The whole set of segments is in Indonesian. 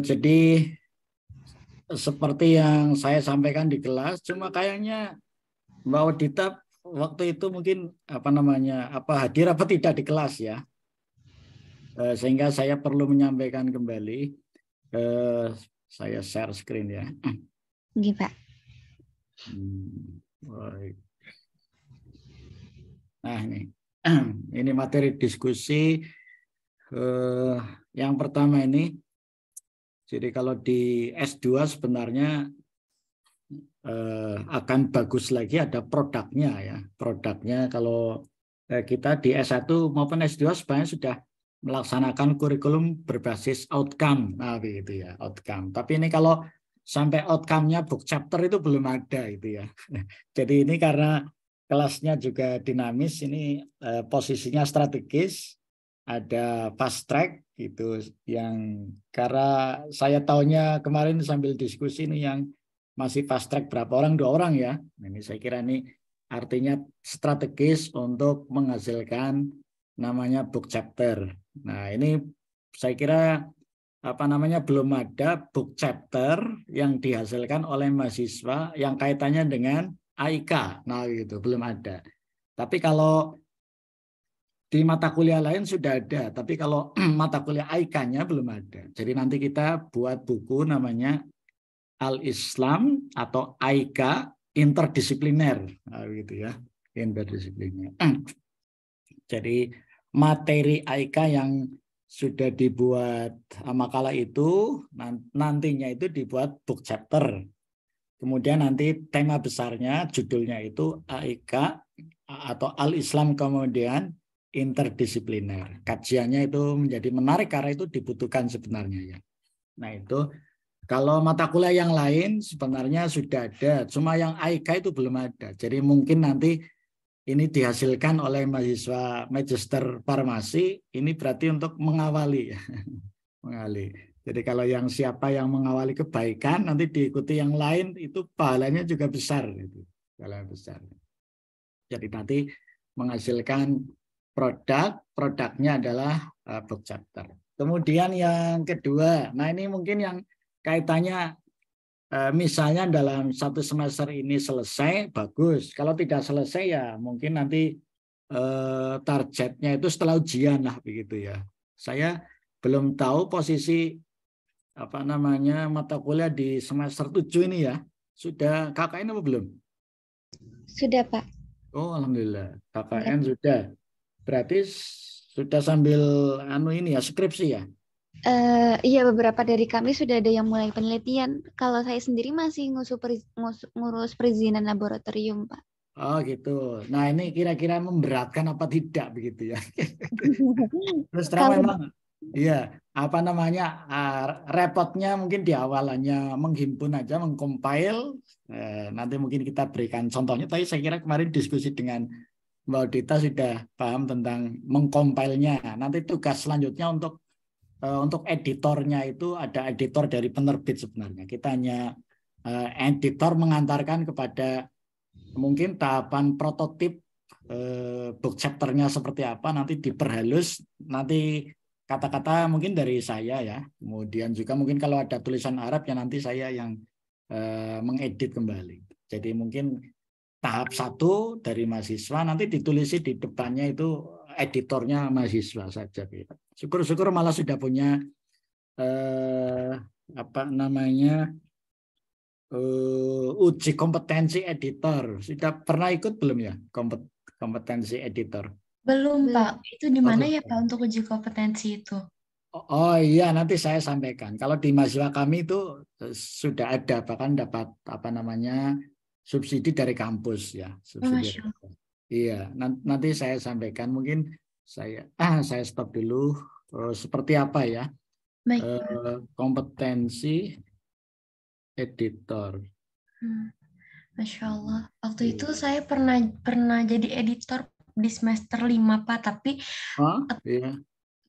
Jadi seperti yang saya sampaikan di kelas, cuma kayaknya Mbak Odita waktu itu mungkin apa hadir apa tidak di kelas ya, sehingga saya perlu menyampaikan kembali. Eh, saya share screen ya. Oke, Pak. Baik. Nah ini materi diskusi. Eh, yang pertama ini, jadi kalau di S2 sebenarnya akan bagus lagi ada produknya ya. Produknya kalau kita di S1 maupun S2 sebenarnya sudah melaksanakan kurikulum berbasis outcome. Nah, begitu ya, outcome. Tapi ini kalau sampai outcome-nya book chapter itu belum ada itu ya. Jadi ini karena kelasnya juga dinamis, ini posisinya strategis, ada fast track gitu yang karena saya tahunya kemarin sambil diskusi ini yang masih fast track berapa orang, 2 orang ya. Ini saya kira ini artinya strategis untuk menghasilkan namanya book chapter. Nah ini saya kira belum ada book chapter yang dihasilkan oleh mahasiswa yang kaitannya dengan AIK. Nah gitu belum ada. Tapi kalau di mata kuliah lain sudah ada, tapi kalau mata kuliah AIK-nya belum ada. Jadi nanti kita buat buku namanya Al-Islam atau AIK interdisipliner, nah, gitu ya, interdisipliner. Jadi materi AIK yang sudah dibuat makalah itu nantinya itu dibuat book chapter. Kemudian nanti tema besarnya judulnya itu AIK atau Al-Islam kemudian interdisipliner. Kajiannya itu menjadi menarik karena itu dibutuhkan sebenarnya ya. Nah itu kalau mata kuliah yang lain sebenarnya sudah ada, cuma yang AIK itu belum ada. Jadi mungkin nanti ini dihasilkan oleh mahasiswa magister farmasi, ini berarti untuk mengawali ya. Mengawali. Jadi kalau yang siapa yang mengawali kebaikan nanti diikuti yang lain itu pahalanya juga besar gitu. Pahalanya besar. Jadi nanti menghasilkan produknya adalah book chapter. Kemudian yang kedua, nah ini mungkin yang kaitannya misalnya dalam 1 semester ini selesai, bagus. Kalau tidak selesai ya mungkin nanti targetnya itu setelah ujian lah begitu ya. Saya belum tahu posisi mata kuliah di semester 7 ini ya. Sudah KKN apa belum? Sudah, Pak. Oh, alhamdulillah. Sudah. KKN sudah. Berarti sudah sambil ini ya skripsi ya. Iya, beberapa dari kami sudah ada yang mulai penelitian. Kalau saya sendiri masih ngurus perizinan laboratorium, Pak. Oh gitu. Nah ini kira-kira memberatkan apa tidak begitu ya? Terus terang Kalau memang, iya, repotnya mungkin di awalannya menghimpun aja, mengcompile. Nanti mungkin kita berikan contohnya. Tapi saya kira kemarin diskusi dengan Mbak Dita sudah paham tentang mengcompile-nya. Nanti tugas selanjutnya untuk editornya itu ada editor dari penerbit sebenarnya. Kita hanya editor mengantarkan kepada mungkin tahapan prototip book chapter-nya seperti apa nanti diperhalus, nanti kata-kata mungkin dari saya ya, kemudian juga mungkin kalau ada tulisan Arab ya nanti saya yang mengedit kembali. Jadi mungkin tahap 1 dari mahasiswa nanti ditulisi di depannya itu editornya mahasiswa saja. Syukur-syukur malah sudah punya eh, apa namanya uji kompetensi editor. Sudah pernah ikut belum ya kompetensi editor? Belum, Pak. Itu di Oh, mana ya, Pak, belum. untuk uji kompetensi itu? Oh iya nanti saya sampaikan. Kalau di mahasiswa kami itu sudah ada bahkan dapat subsidi dari kampus ya, Oh, subsidi. Masya Allah. Iya, nanti saya sampaikan mungkin saya stop dulu. Seperti apa ya Baik, Pak. kompetensi editor. Hmm, Masya Allah. Waktu itu saya pernah pernah jadi editor di semester 5, Pak. Tapi Oh, iya.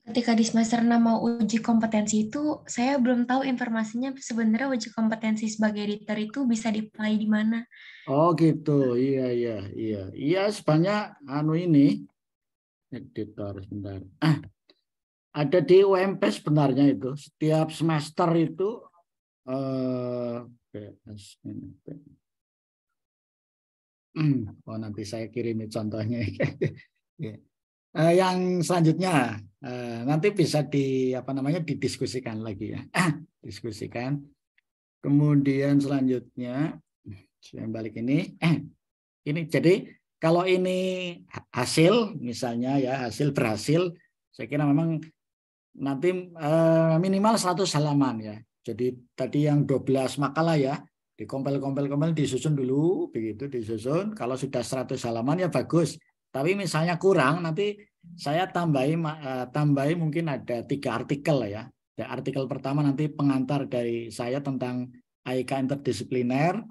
ketika di semester 6 mau uji kompetensi itu, saya belum tahu informasinya sebenarnya uji kompetensi sebagai editor itu bisa di-apply di mana. Oh gitu, iya iya iya iya sebanyak ini editor sebentar. ada di UMP sebenarnya itu setiap semester itu oh nanti saya kirimi contohnya. Ya. Yang selanjutnya nanti bisa didiskusikan lagi ya. Diskusikan. Kemudian selanjutnya saya balik ini. Ini jadi kalau ini hasil misalnya ya, hasil berhasil, saya kira memang nanti minimal 100 halaman ya. Jadi tadi yang 12 makalah ya, dikompil-kompil disusun dulu, begitu disusun. Kalau sudah 100 halaman ya bagus. Tapi misalnya kurang, nanti saya tambahi mungkin ada 3 artikel ya. Ya, artikel pertama nanti pengantar dari saya tentang AIK interdisipliner.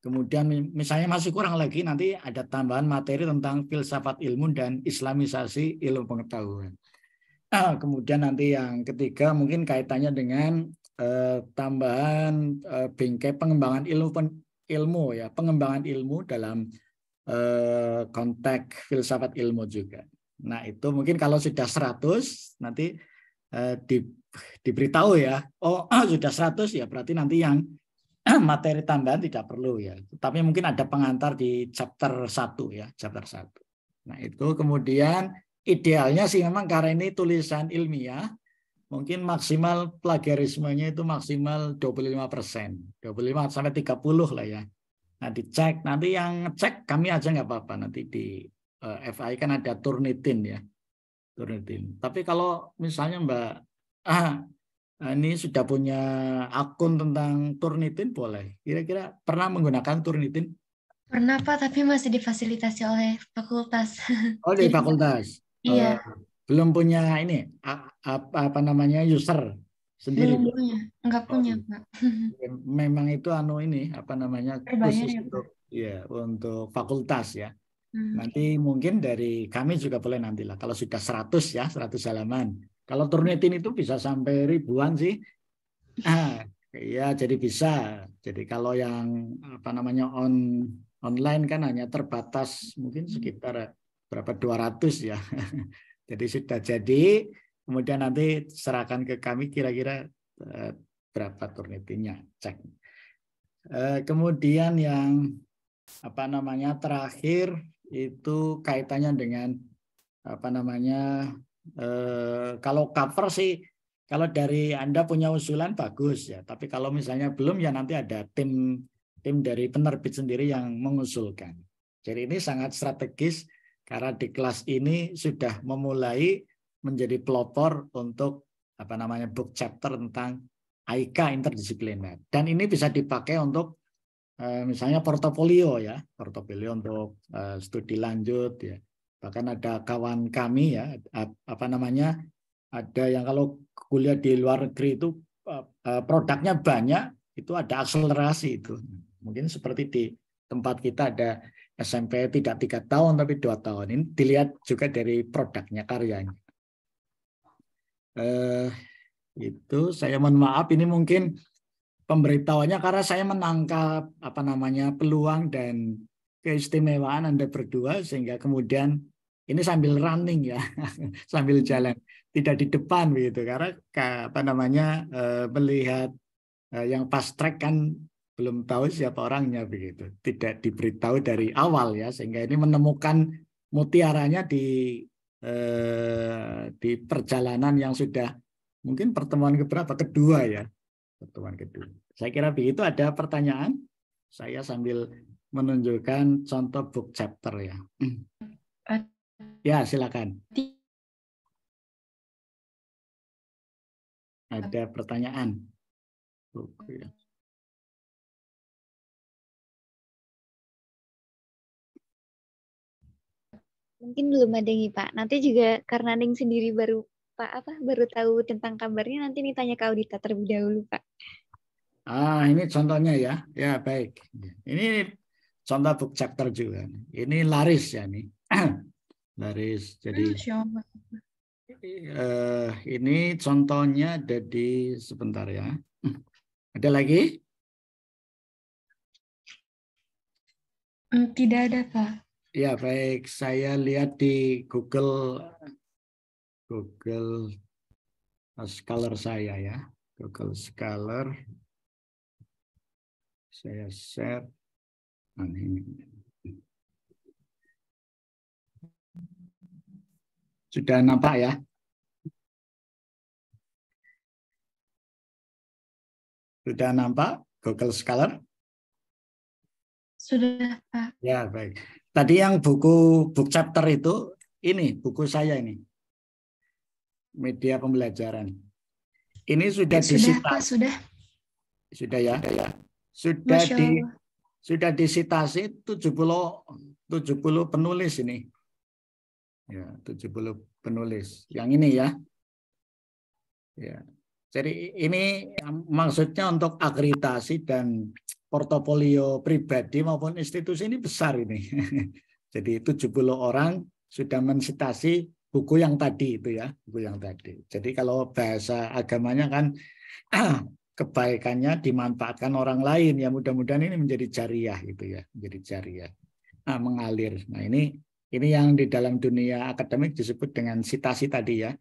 Kemudian misalnya masih kurang lagi, nanti ada tambahan materi tentang filsafat ilmu dan islamisasi ilmu pengetahuan. Kemudian nanti yang ketiga mungkin kaitannya dengan tambahan bingkai pengembangan ilmu ya, pengembangan ilmu dalam konteks filsafat ilmu juga. Nah, itu mungkin kalau sudah 100 nanti diberitahu ya. Oh, sudah 100 ya berarti nanti yang materi tambahan tidak perlu ya. Tapi mungkin ada pengantar di chapter 1 ya, chapter 1. Nah, itu kemudian idealnya sih memang karena ini tulisan ilmiah, mungkin maksimal plagiarismenya itu maksimal 25%. 25 sampai 30 lah ya. Nah, dicek. Nanti yang ngecek kami aja nggak apa-apa. Nanti di FI kan ada Turnitin ya. Turnitin. Tapi kalau misalnya Mbak ini sudah punya akun tentang Turnitin boleh. Kira-kira pernah menggunakan Turnitin? Pernah Pak, tapi masih difasilitasi oleh fakultas. Oh, di Jadi fakultas. iya, Belum punya ini apa namanya user sendiri. belum punya, nggak Oh, punya Pak. memang itu ini apa namanya Berbayar khusus ya Pak. untuk fakultas ya. Oke. Nanti mungkin dari kami juga boleh nantilah kalau sudah 100 ya, 100 halaman. Kalau Turnitin itu bisa sampai ribuan sih. Ya, jadi bisa. Jadi kalau yang apa namanya online kan hanya terbatas mungkin sekitar berapa 200 ya. Jadi sudah jadi, kemudian nanti serahkan ke kami kira-kira berapa Turnitinnya, cek. Kemudian yang apa namanya terakhir itu kaitannya dengan apa namanya kalau cover sih kalau dari Anda punya usulan bagus ya, tapi kalau misalnya belum ya nanti ada tim dari penerbit sendiri yang mengusulkan. Jadi ini sangat strategis karena di kelas ini sudah memulai menjadi pelopor untuk apa namanya book chapter tentang AIK interdisipliner, dan ini bisa dipakai untuk misalnya portofolio ya, portofolio untuk studi lanjut ya. Bahkan ada kawan kami ya, apa namanya, ada yang kalau kuliah di luar negeri itu produknya banyak, itu ada akselerasi itu. Mungkin seperti di tempat kita ada SMP tidak 3 tahun tapi 2 tahun. Ini dilihat juga dari produknya, karyanya. Itu saya mohon maaf ini mungkin pemberitahuannya karena saya menangkap apa namanya peluang dan keistimewaan Anda berdua sehingga kemudian ini sambil running ya, sambil jalan, tidak di depan begitu karena apa namanya melihat yang fast track kan belum tahu siapa orangnya begitu, tidak diberitahu dari awal ya sehingga ini menemukan mutiaranya di perjalanan yang sudah mungkin pertemuan kedua ya. Pertemuan kedua. Saya kira begitu. Ada pertanyaan? Saya sambil menunjukkan contoh book chapter ya. Ya, silakan. Ada pertanyaan? Mungkin belum ada nih Pak. Nanti juga karena Ning sendiri baru baru tahu tentang kabarnya, nanti nih tanya ke Audita terlebih dahulu Pak. Ini contohnya ya. Ya, baik. Ini contoh book chapter juga. Ini laris ya nih. Laris. Jadi ini contohnya ada di sebentar ya. Ada lagi? Tidak ada Pak. Ya, baik. Saya lihat di Google Scholar saya ya, Google Scholar. Saya share. Nah, ini. Sudah nampak ya? Sudah nampak Google Scholar? Sudah, Pak. Ya, baik. Tadi yang book chapter itu, ini buku saya ini. Media pembelajaran. Ini sudah Sudah, Pak, disitasi. sudah. Sudah ya? Masya Allah. Sudah disitasi 70 penulis ini. Ya, 70 penulis. Yang ini ya. Ya. Jadi ini maksudnya untuk akreditasi dan portofolio pribadi maupun institusi ini besar ini. Jadi 70 orang sudah mensitasi buku yang tadi itu ya, buku yang tadi. Jadi kalau bahasa agamanya kan kebaikannya dimanfaatkan orang lain ya, mudah-mudahan ini menjadi jariah gitu ya, menjadi jariah. Nah, mengalir. Nah, ini yang di dalam dunia akademik disebut dengan sitasi tadi ya.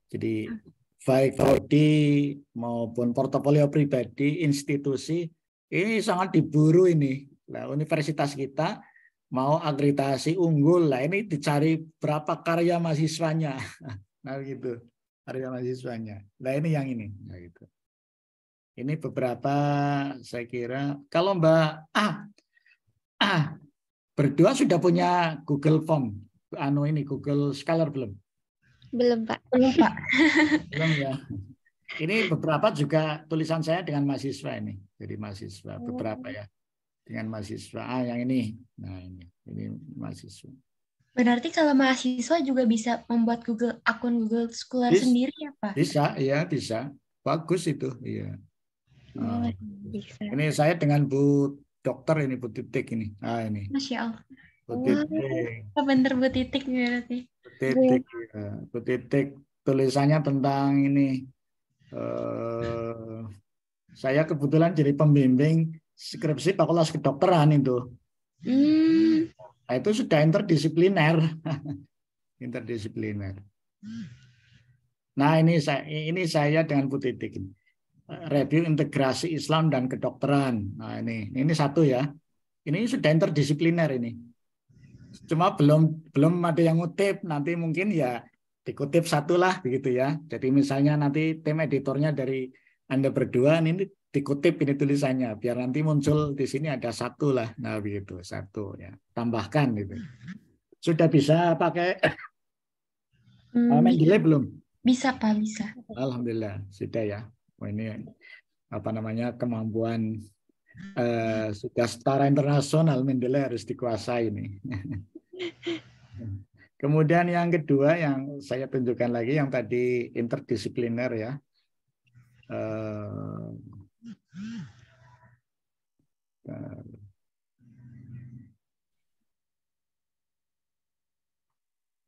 Jadi baik prodi maupun portofolio pribadi, institusi, ini sangat diburu ini. Nah, universitas kita mau akreditasi unggul, lah ini dicari berapa karya mahasiswanya. Nah gitu, karya mahasiswanya. Nah ini yang ini. Nah, gitu. Ini beberapa saya kira, kalau Mbak berdua sudah punya Google Form, Google Scholar belum? Belum, Pak. Belum, Pak. Belum ya. Ini beberapa juga tulisan saya dengan mahasiswa ini. Jadi mahasiswa beberapa ya. Dengan mahasiswa. Yang ini. Nah, ini mahasiswa. Berarti kalau mahasiswa juga bisa membuat akun Google Scholar sendiri ya, Pak? Bisa, iya bisa. Bagus itu, iya. Bisa. Ini saya dengan Bu Dokter ini, Bu Titik ini. Ah ini. Masya Allah. Bu Titik. Bener Bu Titik berarti. Bu Titik, ya. Bu Titik tulisannya tentang ini. Saya kebetulan jadi pembimbing skripsi Fakultas Kedokteran itu. Nah, itu sudah interdisipliner. Interdisipliner. Nah, ini saya dengan Bu Titik ini. Review integrasi Islam dan kedokteran. Nah, ini satu ya. Ini sudah interdisipliner ini. Cuma belum ada yang ngutip, nanti mungkin ya dikutip satu lah begitu ya. Jadi misalnya nanti tim editornya dari Anda berdua ini dikutip ini tulisannya, biar nanti muncul di sini ada satu lah. Nah begitu, satu ya. Tambahkan gitu. Sudah bisa pakai Mendeley belum? Bisa, Pak, bisa. Alhamdulillah, sudah ya. Oh, ini kemampuan sudah setara internasional, Mendeley harus dikuasai ini. Kemudian yang kedua yang saya tunjukkan lagi yang tadi interdisipliner ya.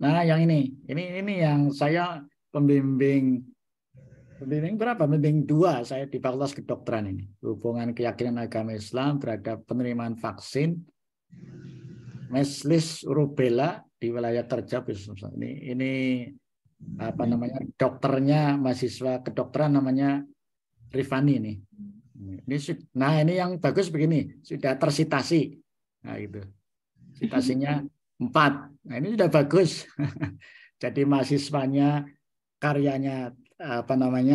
Nah, yang ini yang saya pembimbing berapa? Pembimbing 2 saya di Fakultas Kedokteran ini. Hubungan keyakinan agama Islam terhadap penerimaan vaksin measles rubella di wilayah kerja. Ini dokternya mahasiswa kedokteran namanya Rifani ini. Nah, ini yang bagus begini, sudah tersitasi. Nah, itu. Citasinya 4. Nah, ini sudah bagus. Jadi mahasiswanya karyanya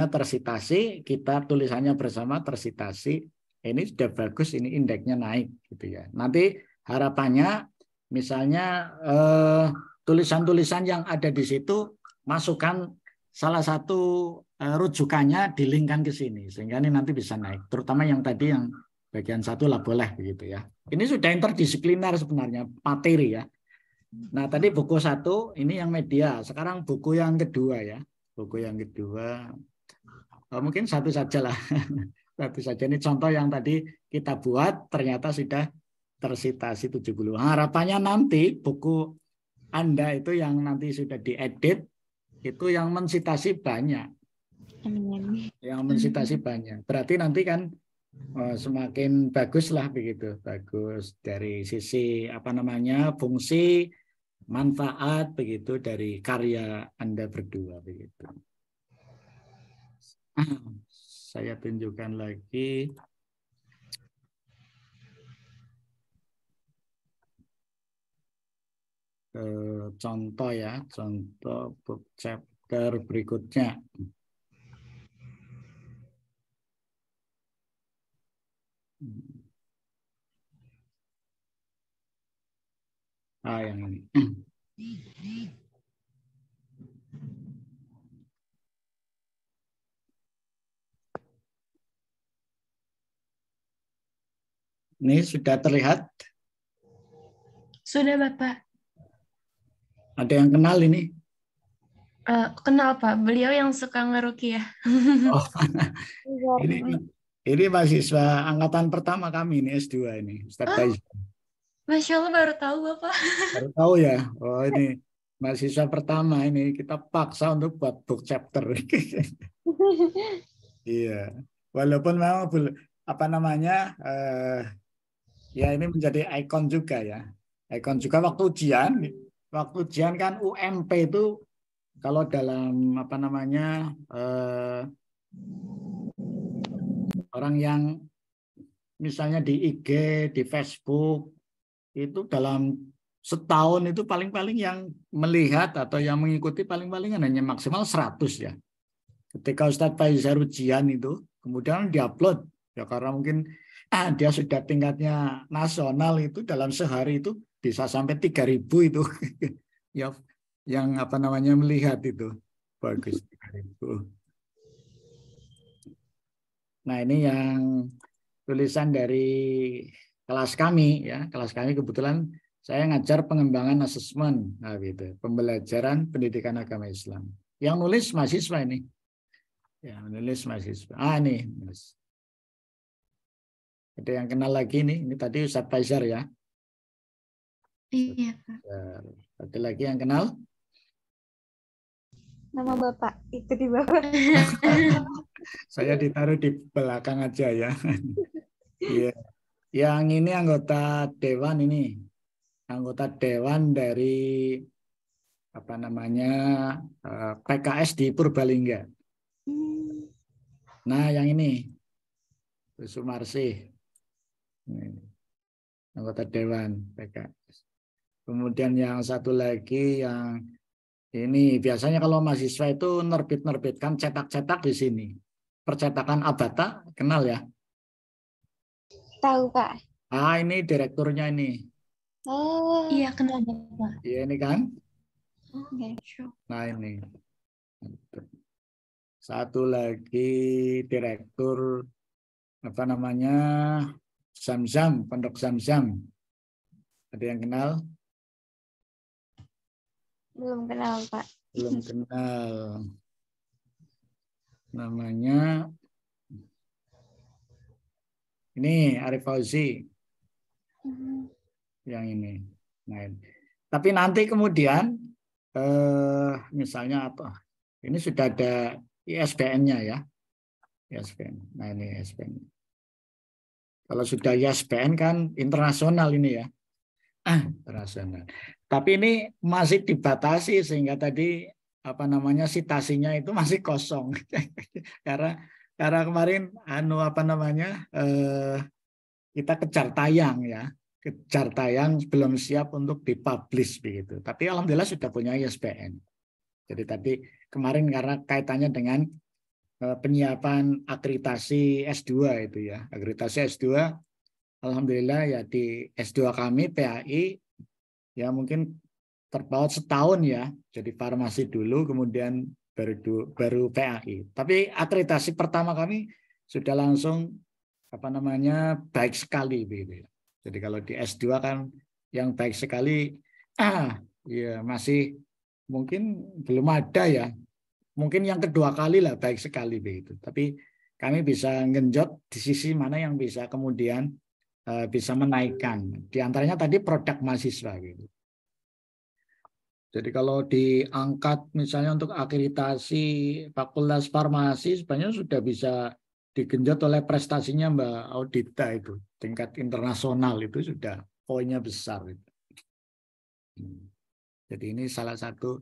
tersitasi, kita tulisannya bersama tersitasi. Ini sudah bagus, ini indeksnya naik gitu ya. Nanti harapannya misalnya tulisan-tulisan yang ada di situ masukkan salah satu rujukannya dilingkan ke sini sehingga ini nanti bisa naik. Terutama yang tadi yang bagian 1 lah boleh begitu ya. Ini sudah interdisipliner sebenarnya materi ya. Nah, tadi buku 1 ini yang media. Sekarang buku yang kedua ya. Buku yang kedua mungkin satu saja lah. Satu saja, ini contoh yang tadi kita buat ternyata sudah tersitasi 70. Harapannya nanti buku Anda itu yang nanti sudah diedit itu yang mensitasi banyak. Yang mensitasi banyak. Berarti nanti kan semakin bagus lah begitu. Bagus dari sisi fungsi, manfaat begitu dari karya Anda berdua begitu. Saya tunjukkan lagi. Contoh ya, contoh book chapter berikutnya. Yang ini. Ini sudah terlihat? Sudah, Bapak. Ada yang kenal ini? Kenal, Pak. Beliau yang suka ngeruqyah. Oh, ini mahasiswa angkatan pertama kami ini S2 ini, Ustadz Faiz. Masya Allah, baru tahu, Bapak. Baru tahu ya? Oh, ini mahasiswa pertama ini kita paksa untuk buat book chapter. Iya, walaupun memang apa namanya, ya ini menjadi ikon juga ya, ikon juga waktu ujian. Waktu ujian kan UMP itu kalau dalam apa namanya orang yang misalnya di IG, di Facebook itu dalam setahun itu paling-paling yang melihat atau yang mengikuti paling-paling hanya maksimal 100 ya. Ketika Ustadz Faizar ujian itu kemudian diupload ya, karena mungkin dia sudah tingkatnya nasional, itu dalam sehari itu bisa sampai 3.000 itu ya, yang apa namanya melihat itu bagus 3.000. Nah, ini yang tulisan dari kelas kami ya. Kelas kami kebetulan saya ngajar pengembangan asesmen, nah gitu, pembelajaran pendidikan agama Islam. Yang nulis mahasiswa ini. Ya, menulis mahasiswa. Ini, Mas. Ada yang kenal lagi nih. Ini tadi Ustadz Faizar ya. Iya, Pak. Ada lagi yang kenal? Nama Bapak, itu di Bapak. Saya ditaruh di belakang aja ya. Iya. Yang ini anggota dewan ini. Anggota dewan dari apa namanya PKS di Purbalingga. Nah, yang ini Sumarsi, anggota dewan PKS. Kemudian yang satu lagi yang ini biasanya kalau mahasiswa itu nerbitkan cetak-cetak di sini. Percetakan Abata, kenal ya? Tahu, Pak. Ini direkturnya ini. Oh. Iya, kenal, Bapak. Iya, ini kan? Okay. Nah, ini. Satu lagi direktur apa namanya? Zamzam, Pondok Zamzam. Ada yang kenal? Belum kenal, Pak. Belum kenal. Namanya ini Arif Fauzi. Yang ini. Nah, tapi nanti kemudian misalnya apa? Ini sudah ada ISBN-nya ya. ISBN. Nah, ini ISBN. Kalau sudah ISBN kan internasional ini ya. Internasional. Tapi ini masih dibatasi sehingga tadi apa namanya citasinya itu masih kosong. karena kemarin apa namanya kita kejar tayang ya. Kejar tayang belum siap untuk dipublish begitu. Tapi alhamdulillah sudah punya ISBN. Jadi tadi kemarin karena kaitannya dengan penyiapan akreditasi S2 itu ya. Akreditasi S2 alhamdulillah ya di S2 kami PAI ya mungkin terpaut setahun ya. Jadi farmasi dulu kemudian baru PAI. Tapi akreditasi pertama kami sudah langsung apa namanya baik sekali begitu ya. Jadi kalau di S2 kan yang baik sekali ya masih mungkin belum ada ya. Mungkin yang kedua kali lah baik sekali begitu. Tapi kami bisa ngenjot di sisi mana yang bisa kemudian bisa menaikkan. Di antaranya tadi produk mahasiswa gitu. Jadi kalau diangkat misalnya untuk akreditasi Fakultas Farmasi sebenarnya sudah bisa digenjot oleh prestasinya Mbak Audita itu. Tingkat internasional itu sudah poinnya besar. Jadi ini salah satu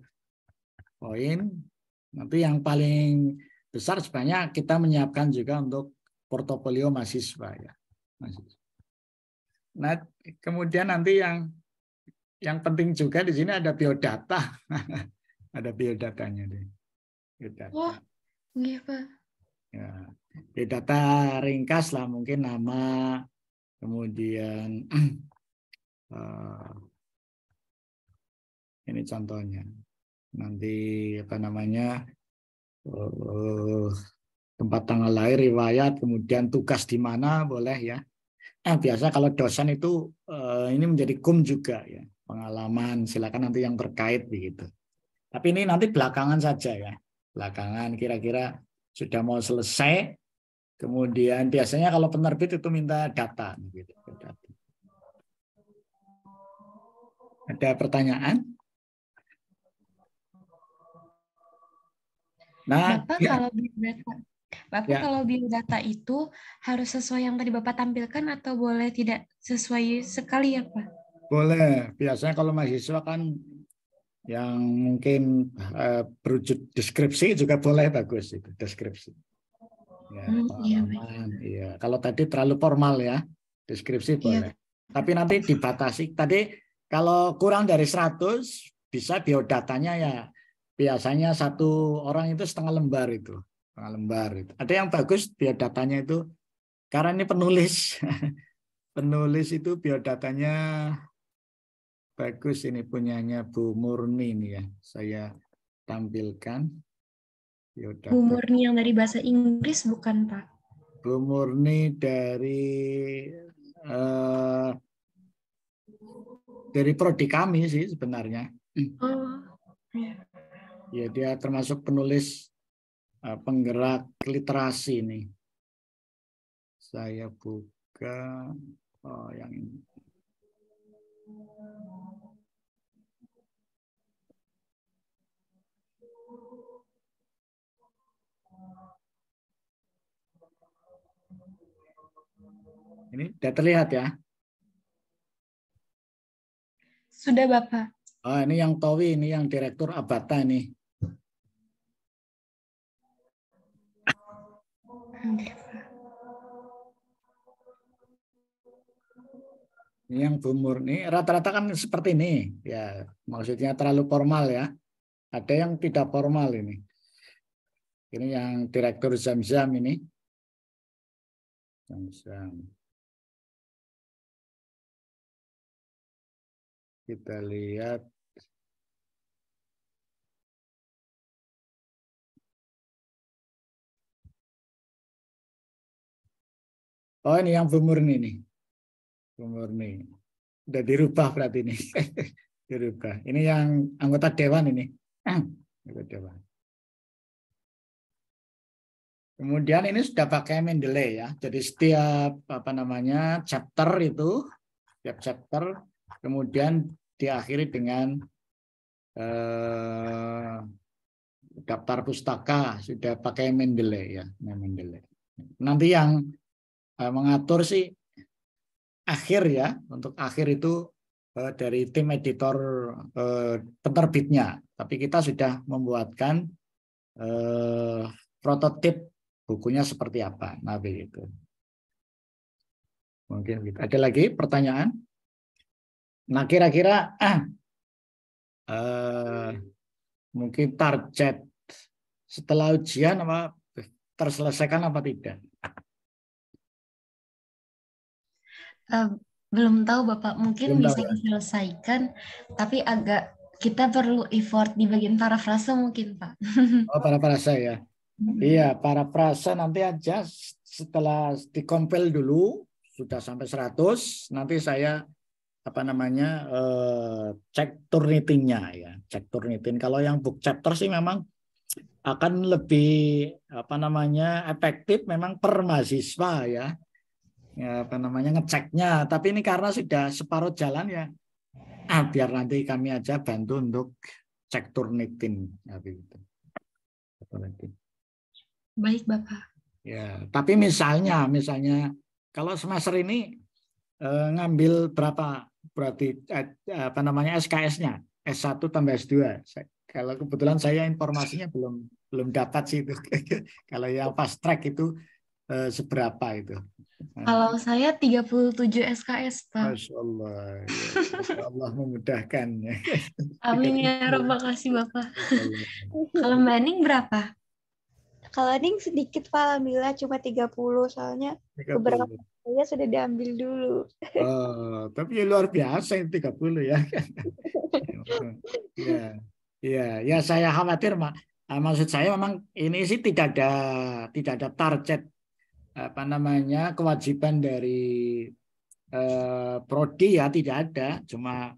poin. Nanti yang paling besar sebenarnya kita menyiapkan juga untuk portofolio mahasiswa ya. Nah, kemudian nanti yang penting juga di sini ada biodata. Ada biodatanya deh. Biodata. Oh, iya Pak. Ya. Biodata ringkas lah, mungkin nama, kemudian ini contohnya. Nanti apa namanya, tempat tanggal lahir, riwayat, kemudian tugas di mana boleh ya. Biasa kalau dosen itu ini menjadi kum juga ya, pengalaman, silakan nanti yang terkait begitu. Tapi ini nanti belakangan saja ya, belakangan kira-kira sudah mau selesai. Kemudian biasanya kalau penerbit itu minta data. Gitu. Ada pertanyaan? Nah, Bapak ya. kalau biodata, Ya. kalau biodata itu harus sesuai yang tadi Bapak tampilkan atau boleh tidak sesuai sekali ya Pak? Boleh. Biasanya kalau mahasiswa kan yang mungkin berwujud deskripsi juga boleh, bagus itu deskripsi. Ya, Iya, pengalaman. Iya. Kalau tadi terlalu formal ya, deskripsi boleh. Iya. Tapi nanti dibatasi. Tadi kalau kurang dari 100 bisa biodatanya ya biasanya satu orang itu setengah lembar itu. Setengah lembar itu. Ada yang bagus biodatanya itu karena ini penulis. Penulis itu biodatanya bagus, ini punyanya Bu Murni nih ya. Saya tampilkan biodata. Bu Murni yang dari bahasa Inggris bukan Pak? Bu Murni dari prodi kami sih sebenarnya. Oh. Ya, dia termasuk penulis penggerak literasi nih. Saya buka yang ini. Ini sudah terlihat ya? Sudah Bapak. Oh, ini yang Towi, ini yang Direktur Abata ini. Ini yang Bu Murni, rata-rata kan seperti ini. Ya, maksudnya terlalu formal ya. Ada yang tidak formal ini. Ini yang Direktur Zam-Zam ini. Zam-Zam. Kita lihat. Oh, ini yang Bu Murni nih. Bu Murni. Udah dirubah berarti ini. Dirubah. Ini yang anggota dewan ini. Anggota dewan. Kemudian ini sudah pakai Mendeley ya. Jadi setiap chapter itu, setiap chapter kemudian diakhiri dengan daftar pustaka, sudah pakai Mendeley ya, Mendeley. Nanti yang mengatur sih akhir ya, untuk akhir itu dari tim editor penerbitnya. Tapi kita sudah membuatkan prototip bukunya seperti apa. Nah, begitu. Mungkin gitu. Ada lagi pertanyaan? Nah, kira-kira mungkin target setelah ujian apa terselesaikan apa tidak? Belum tahu Bapak, mungkin Belum tahu, bisa ya? diselesaikan, tapi agak kita perlu effort di bagian parafrase mungkin Pak. Oh, parafrase ya. Iya, parafrase nanti aja setelah dikompil dulu sudah sampai 100, nanti saya cek Turnitin-nya ya, cek Turnitin. Kalau yang book chapter sih memang akan lebih efektif memang per mahasiswa ya. Ngeceknya. Tapi ini karena sudah separuh jalan ya, biar nanti kami aja bantu untuk cek Turnitin ya, begitu. Baik Bapak. Ya, tapi misalnya kalau semester ini ngambil berapa berarti SKS-nya S1 tambah S2 Kalau kebetulan saya informasinya belum dapat sih itu. Kalau yang fast track itu seberapa itu? Kalau saya 37 SKS, Pak. Masya Allah, ya, Masya Allah memudahkan. Ya. Amin ya 37. Rob, makasih Bapak. Masya Allah. Kalau Mbak Ning berapa? Kalau Ning sedikit Pak, alhamdulillah cuma 30, soalnya 30. beberapa saya sudah diambil dulu. Oh, tapi ya luar biasa yang 30 ya. Ya, ya, ya saya khawatir, maksud saya memang ini sih tidak ada target apa namanya kewajiban dari prodi ya, tidak ada, cuma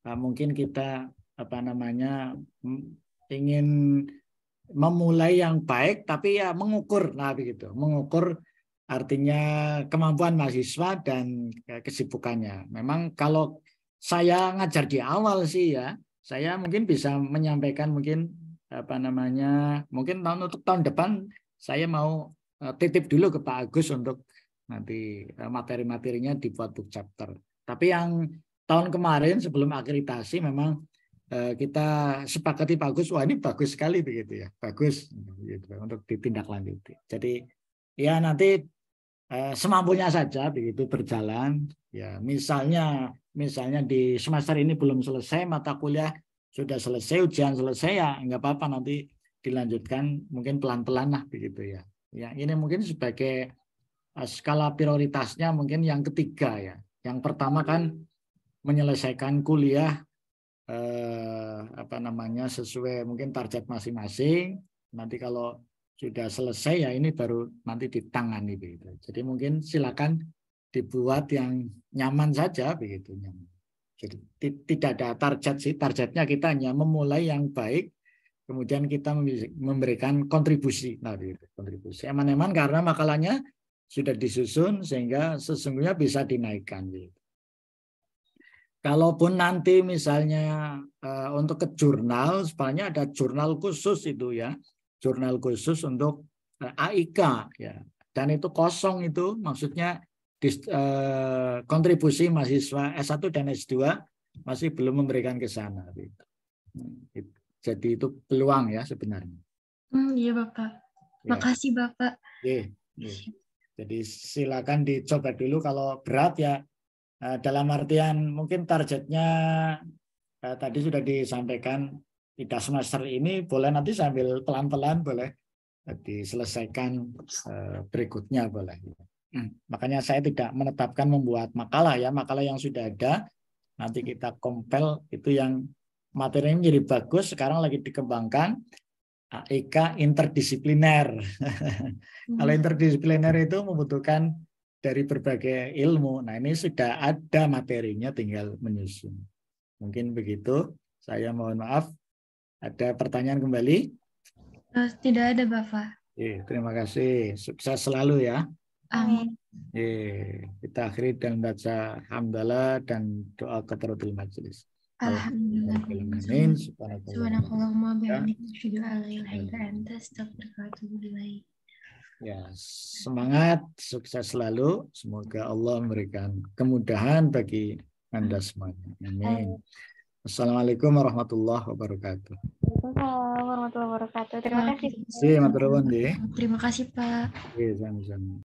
mungkin kita apa namanya ingin memulai yang baik, tapi ya mengukur, nah begitu, mengukur artinya kemampuan mahasiswa dan kesibukannya. Memang kalau saya ngajar di awal sih ya, saya mungkin bisa menyampaikan mungkin apa namanya, mungkin untuk tahun depan saya mau titip dulu ke Pak Agus untuk nanti materi-materinya dibuat book chapter. Tapi yang tahun kemarin sebelum akreditasi memang kita sepakati bagus, wah ini bagus sekali begitu ya, bagus gitu, untuk ditindaklanjuti. Jadi ya nanti semampunya saja begitu berjalan. Ya misalnya di semester ini belum selesai mata kuliah, sudah selesai ujian selesai ya nggak apa-apa, nanti dilanjutkan mungkin pelan-pelan lah begitu ya. Ya ini mungkin sebagai skala prioritasnya mungkin yang ketiga ya. Yang pertama kan menyelesaikan kuliah apa namanya sesuai mungkin target masing-masing. Nanti kalau sudah selesai ya ini baru nanti ditangani begitu. Jadi mungkin silakan dibuat yang nyaman saja begitu, nyaman. Jadi tidak ada target sih, targetnya kita hanya memulai yang baik, kemudian kita memberikan kontribusi. Nah begitu, kontribusi eman-eman karena makalahnya sudah disusun sehingga sesungguhnya bisa dinaikkan gitu. Kalaupun nanti misalnya untuk ke jurnal, sebenarnya ada jurnal khusus itu ya, jurnal khusus untuk AIK ya, dan itu kosong itu, maksudnya kontribusi mahasiswa S1 dan S2 masih belum memberikan ke sana. Gitu. Jadi itu peluang ya sebenarnya. Iya Bapak. Ya. Makasih Bapak. Jadi silakan dicoba dulu, kalau berat ya. Dalam artian mungkin targetnya tadi sudah disampaikan tidak semester ini, boleh nanti sambil pelan-pelan boleh diselesaikan berikutnya boleh. Makanya saya tidak menetapkan membuat makalah ya, makalah yang sudah ada nanti kita compile itu yang materinya menjadi bagus, sekarang lagi dikembangkan AIK interdisipliner. Kalau interdisipliner itu membutuhkan dari berbagai ilmu. Nah ini sudah ada materinya, tinggal menyusun. Mungkin begitu. Saya mohon maaf. Ada pertanyaan kembali? Tidak ada Bapak. Terima kasih. Sukses selalu ya. Amin. Kita akhiri dan baca hamdalah dan doa kafaratul majelis. Alhamdulillah. Amin. Subhanakallahumma bihamdika asyhadu an la ilaha illa anta astaghfiruka wa atubu ilaik. Ya, semangat, sukses selalu. Semoga Allah memberikan kemudahan bagi Anda semuanya. Amin. Assalamualaikum warahmatullahi wabarakatuh. Waalaikumsalam warahmatullahi wabarakatuh. Terima kasih. Terima kasih Pak. Sama-sama.